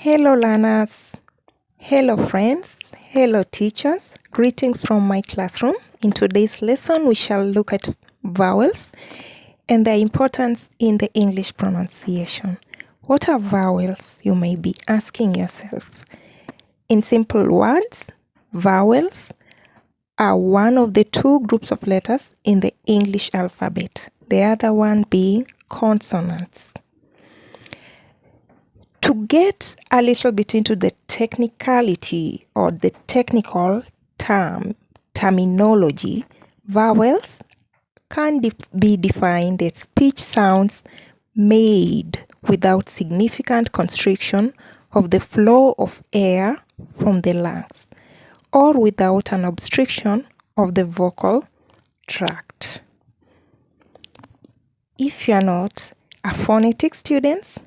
Hello learners, hello friends, hello teachers, greetings from my classroom. In today's lesson we shall look at vowels and their importance in the English pronunciation. What are vowels, you may be asking yourself? In simple words, vowels are one of the two groups of letters in the English alphabet, the other one being consonants. To get a little bit into the technicality or the technical terminology, vowels can be defined as speech sounds made without significant constriction of the flow of air from the lungs or without an obstruction of the vocal tract. If you are not a phonetics student,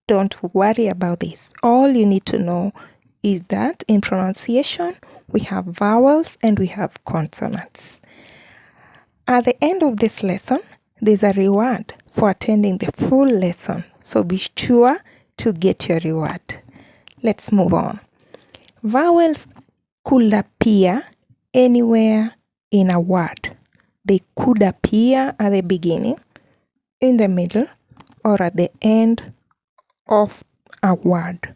don't worry about this. All you need to know is that in pronunciation, we have vowels and we have consonants. At the end of this lesson, there's a reward for attending the full lesson. So be sure to get your reward. Let's move on. Vowels could appear anywhere in a word. They could appear at the beginning, in the middle, or at the end of a word.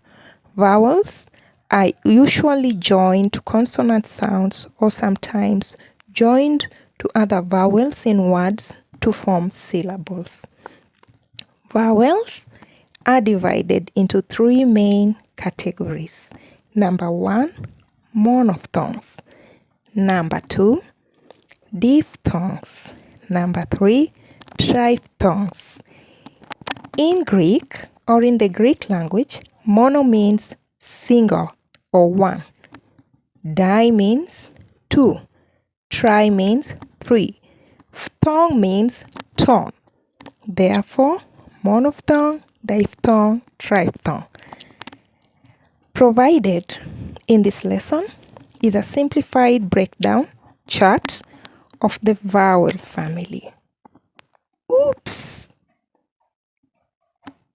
Vowels are usually joined to consonant sounds or sometimes joined to other vowels in words to form syllables. Vowels are divided into three main categories. Number 1, monophthongs. Number 2, diphthongs. Number 3, triphthongs. In Greek, or in the Greek language, mono means single or one. Di means two. Tri means three. Phthong means tone. Therefore, monophthong, diphthong, triphthong. Provided in this lesson is a simplified breakdown chart of the vowel family. Oops!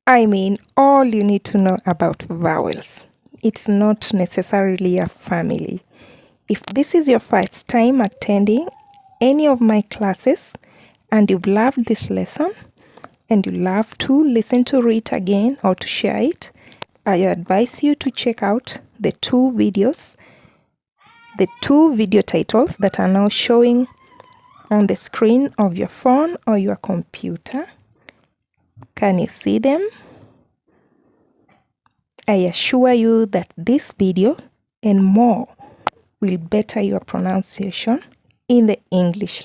I mean, all you need to know about vowels. It's not necessarily a family. If this is your first time attending any of my classes and you've loved this lesson and you love to listen to it again or to share it, I advise you to check out the two video titles that are now showing on the screen of your phone or your computer. Can you see them? I assure you that this video and more will better your pronunciation in the English language.